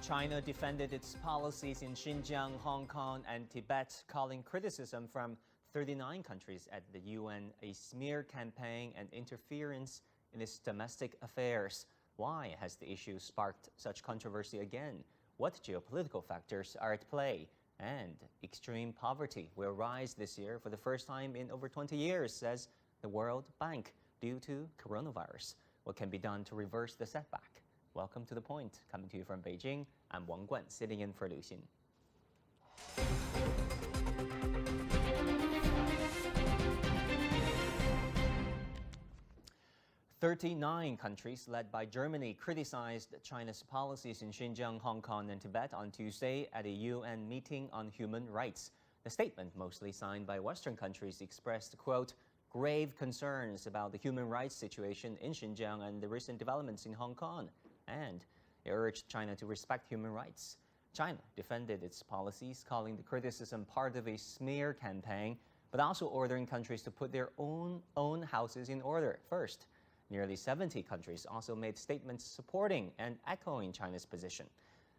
China defended its policies in Xinjiang, Hong Kong, and Tibet, calling criticism from 39 countries at the UN a smear campaign and interference in its domestic affairs. Why has the issue sparked such controversy again? What geopolitical factors are at play? And extreme poverty will rise this year for the first time in over 20 years, says the World Bank, due to coronavirus. What can be done to reverse the setback? Welcome to The Point. Coming to you from Beijing, I'm Wang Guan, sitting in for Liu Xin. "39 countries, led by Germany, criticized China's policies in Xinjiang, Hong Kong, and Tibet on Tuesday at a UN meeting on human rights. The statement, mostly signed by Western countries, expressed, quote, grave concerns about the human rights situation in Xinjiang and the recent developments in Hong Kong, and it urged China to respect human rights. China defended its policies, calling the criticism part of a smear campaign, but also ordering countries to put their own houses in order first. Nearly 70 countries also made statements supporting and echoing China's position.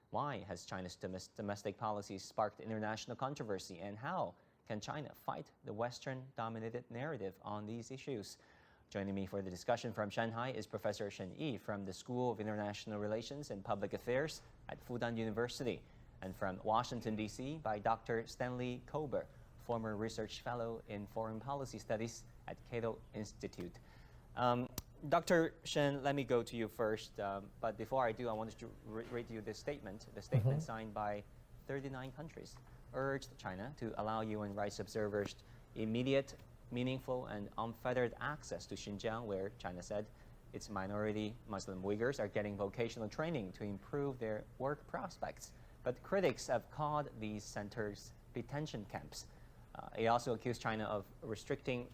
Why has China's domestic policies sparked international controversy, and how can China fight the Western-dominated narrative on these issues? Joining me for the discussion from Shanghai is Professor沈逸from the School of International Relations and Public Affairs at Fudan University, and from Washington, D.C. by Dr. Stanley Kober, former research fellow in foreign policy studies at Cato Institute. Dr. Shen, let me go to you first, but before I do, I wanted to read you this statement. The statement signed by 39 countries urged China to allow UN rights observers immediate, meaningful, and unfettered access to Xinjiang, where China said its minority Muslim Uyghurs are getting vocational training to improve their work prospects. But critics have called these centers detention camps. It also accused China of restricting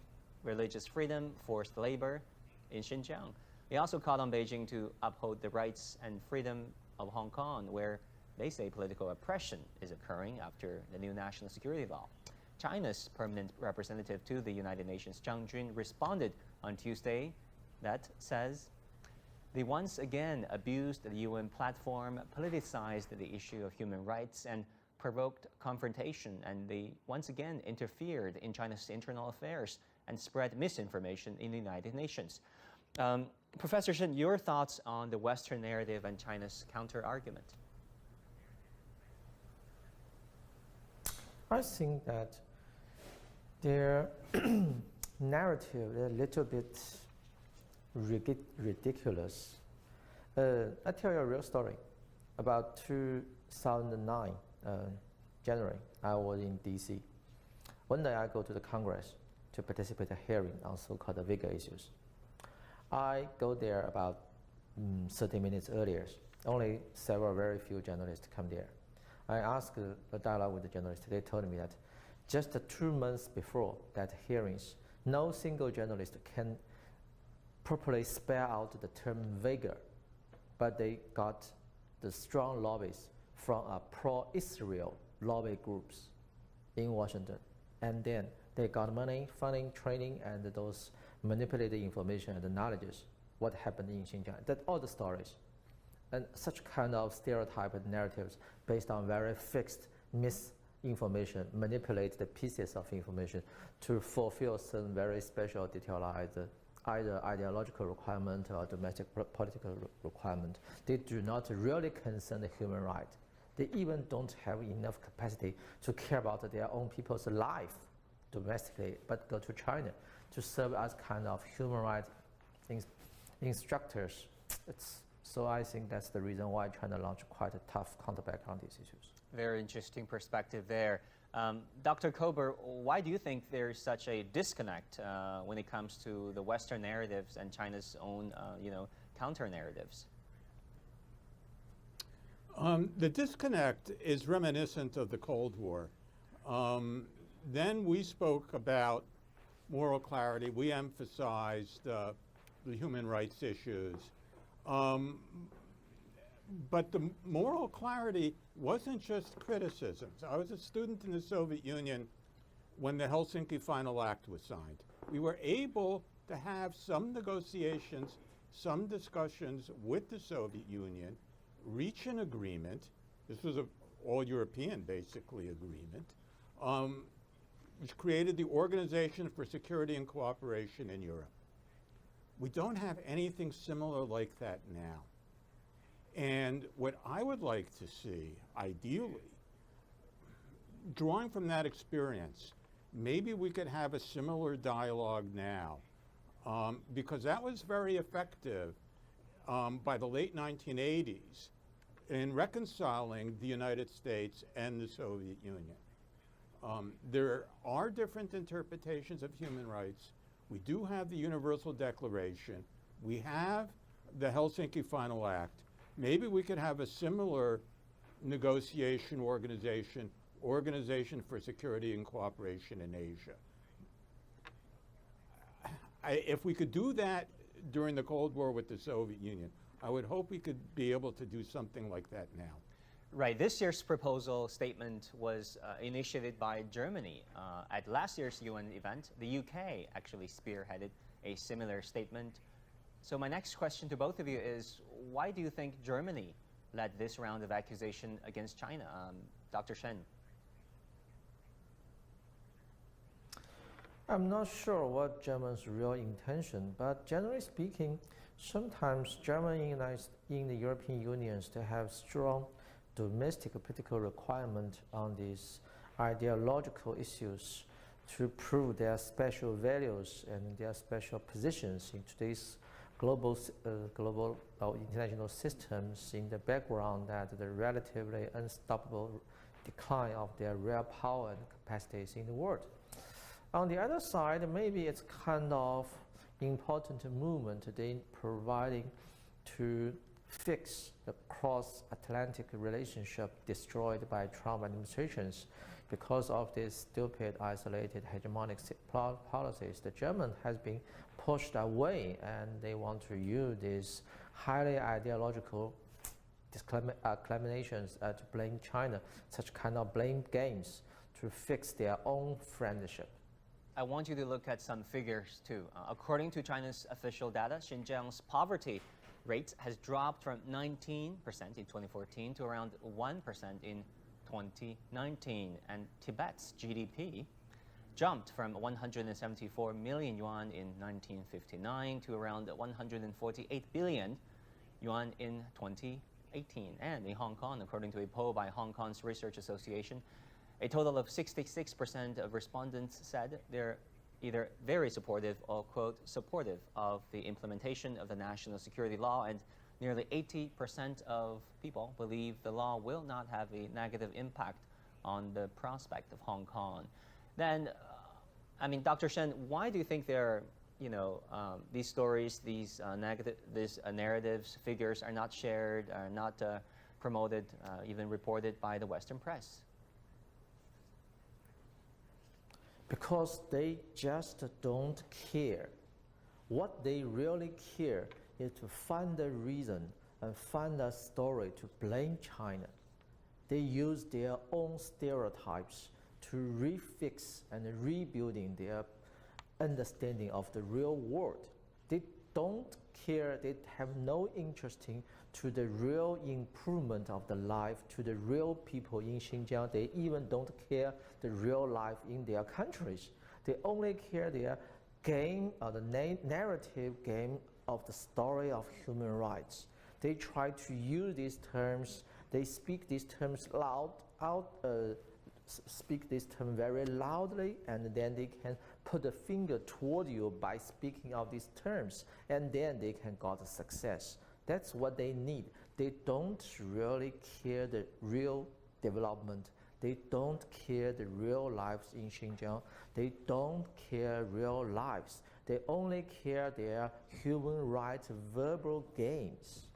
religious freedom, forced labor in Xinjiang. They also called on Beijing to uphold the rights and freedom of Hong Kong, where they say political oppression is occurring after the new national security law. China's permanent representative to the United Nations, Zhang Jun, responded on Tuesday that says they once again abused the UN platform, politicized the issue of human rights, and provoked confrontation, and they once again interfered in China's internal affairs and spread misinformation in the United Nations. Professor Shen, your thoughts on the Western narrative and China's counter-argument? I think that their narrative is a little bit ridiculous. I'll tell you a real story. About 2009, January, I was in D.C. One day I go to the Congress to participate in a hearing on so-called Uyghur issues. I go there about 30 minutes earlier. Only very few journalists come there. I asked a dialogue with the journalists. They told me that just 2 months before that hearings, no single journalist can properly spell out the term Uyghur, but they got the strong lobbies from a pro-Israel lobby groups in Washington. And then they got money, funding, training, and those manipulated information and the knowledge what happened in Xinjiang. That's all the stories. And such kind of stereotyped narratives based on very fixed misinformation, manipulate the pieces of information to fulfill some very special detailed either ideological requirement or domestic political requirement. They do not really concern the human right. They even don't have enough capacity to care about their own people's life domestically, but go to China to serve as kind of human rights instructors. So I think that's the reason why China launched quite a tough counterback on these issues. Very interesting perspective there. Dr. Kober, why do you think there's such a disconnect when it comes to the Western narratives and China's own, counter-narratives? The disconnect is reminiscent of the Cold War. Then we spoke about moral clarity. We emphasized the human rights issues. But the moral clarity wasn't just criticisms. I was a student in the Soviet Union when the Helsinki Final Act was signed. We were able to have some negotiations, some discussions with the Soviet Union, reach an agreement, this was an all-European, basically, agreement, which created the Organization for Security and Cooperation in Europe. We don't have anything similar like that now. And what I would like to see, ideally, drawing from that experience, maybe we could have a similar dialogue now, because that was very effective by the late 1980s in reconciling the United States and the Soviet Union. There are different interpretations of human rights. We do have the Universal Declaration. We have the Helsinki Final Act. Maybe we could have a similar negotiation organization for Security and Cooperation in Asia. If we could do that during the Cold War with the Soviet Union, I would hope we could be able to do something like that now. Right. This year's proposal statement was initiated by Germany. At last year's UN event, the UK actually spearheaded a similar statement. So my next question to both of you is, why do you think Germany led this round of accusation against China? Dr. Shen. I'm not sure what Germany's real intention, but generally speaking, sometimes Germany in the European Union to have strong domestic political requirement on these ideological issues to prove their special values and their special positions in today's global international systems in the background that the relatively unstoppable decline of their real power and capacities in the world. On the other side, maybe it's kind of important movement they providing to fix the cross-Atlantic relationship destroyed by Trump administrations because of these stupid, isolated, hegemonic policies. The German has been pushed away, and they want to use these highly ideological discriminations to blame China, such kind of blame games to fix their own friendship. I want you to look at some figures too. According to China's official data, Xinjiang's poverty rate has dropped from 19% in 2014 to around 1% in 2019. And Tibet's GDP jumped from 174 million yuan in 1959 to around 148 billion yuan in 2018. And in Hong Kong, according to a poll by Hong Kong's Research Association, a total of 66% of respondents said they're either very supportive or, quote, supportive of the implementation of the national security law, and nearly 80% of people believe the law will not have a negative impact on the prospect of Hong Kong. Then, I mean, Dr. Shen, why do you think there are, these stories, these narratives, figures are not shared, are not promoted, even reported by the Western press? Because they just don't care. What they really care is to find a reason and find a story to blame China. They use their own stereotypes to refix and rebuilding their understanding of the real world. They don't care, they have no interest in to the real improvement of the life, to the real people in Xinjiang. They even don't care the real life in their countries. They only care their game, or the narrative game of the story of human rights. They try to use these terms, they speak these terms speak this term very loudly, and then they can put a finger toward you by speaking of these terms, and then they can get success. That's what they need. They don't really care the real development. They don't care the real lives in Xinjiang. They don't care real lives. They only care their human rights verbal games.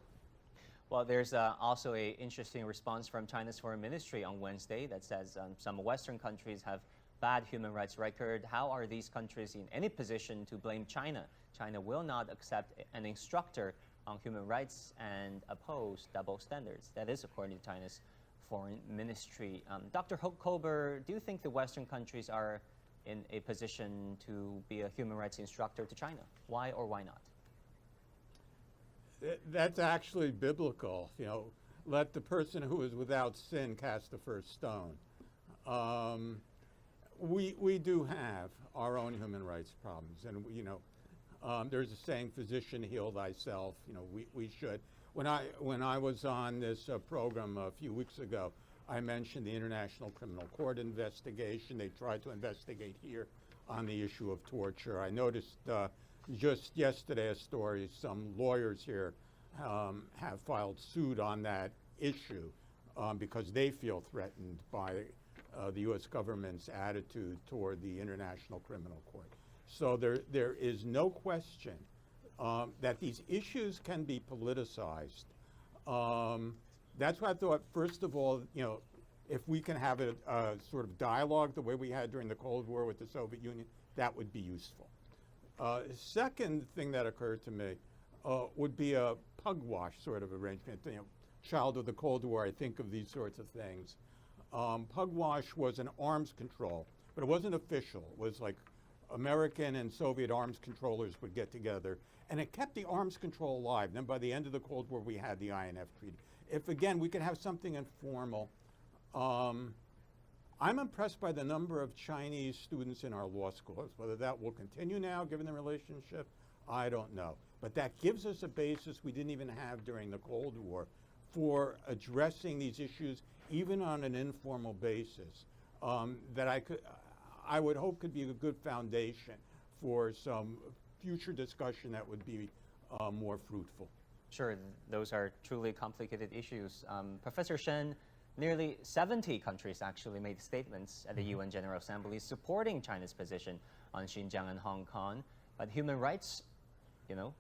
Well, there's also an interesting response from China's Foreign Ministry on Wednesday that says some Western countries have bad human rights record. How are these countries in any position to blame China? China will not accept an instructor on human rights and oppose double standards. That is according to China's Foreign Ministry. Dr. Kober, do you think the Western countries are in a position to be a human rights instructor to China? Why or why not? That's actually biblical. You know, let the person who is without sin cast the first stone. We do have our own human rights problems, and there's a saying, "Physician, heal thyself." We should. When I was on this program a few weeks ago, I mentioned the International Criminal Court investigation. They tried to investigate here on the issue of torture. I noticed just yesterday a story, some lawyers here have filed suit on that issue because they feel threatened by the U.S. government's attitude toward the International Criminal Court. So there is no question that these issues can be politicized. That's why I thought, first of all, if we can have a sort of dialogue the way we had during the Cold War with the Soviet Union, that would be useful. Second thing that occurred to me would be a pugwash sort of arrangement. Child of the Cold War, I think of these sorts of things. Pugwash was an arms control, but it wasn't official. It was like American and Soviet arms controllers would get together, and it kept the arms control alive. Then by the end of the Cold War, we had the INF Treaty. If, again, we could have something informal. I'm impressed by the number of Chinese students in our law schools. Whether that will continue now, given the relationship, I don't know. But that gives us a basis we didn't even have during the Cold War for addressing these issues, even on an informal basis, that I would hope could be a good foundation for some future discussion that would be more fruitful. Sure, those are truly complicated issues. Professor Shen, nearly 70 countries actually made statements at the UN General Assembly supporting China's position on Xinjiang and Hong Kong. But Human Rights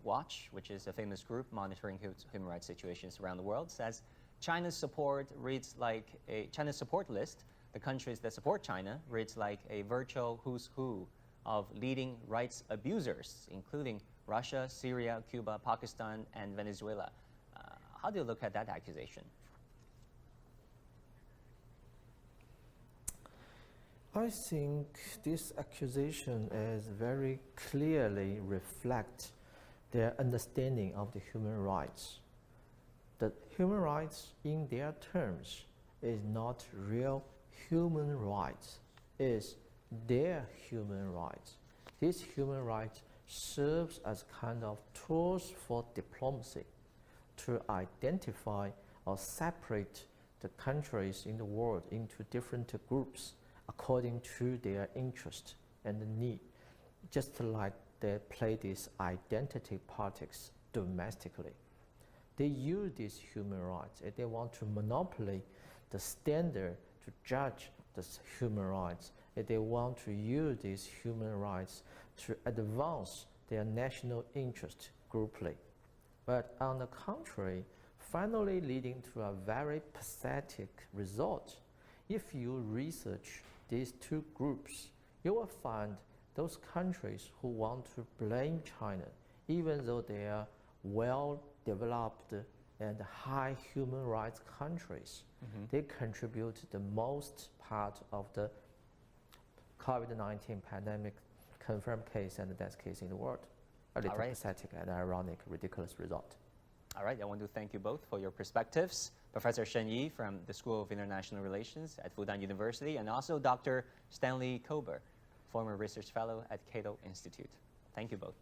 Watch, which is a famous group monitoring human rights situations around the world, says China's support list, the countries that support China, reads like a virtual who's who of leading rights abusers, including Russia, Syria, Cuba, Pakistan, and Venezuela. How do you look at that accusation? I think this accusation is very clearly reflect their understanding of the human rights. The human rights in their terms is not real human rights, is their human rights. These human rights serves as kind of tools for diplomacy to identify or separate the countries in the world into different groups according to their interest and need, just like they play these identity politics domestically. They use these human rights and they want to monopolize the standard to judge the human rights, and they want to use these human rights to advance their national interest grouply. But on the contrary, finally leading to a very pathetic result. If you research these two groups, you will find those countries who want to blame China, even though they are well-developed and high human rights countries, they contribute the most part of the COVID-19 pandemic confirmed case and death case in the world. A little pathetic and ironic, ridiculous result. All right, I want to thank you both for your perspectives. Professor Shen Yi from the School of International Relations at Fudan University, and also Dr. Stanley Kober, former research fellow at Cato Institute. Thank you both.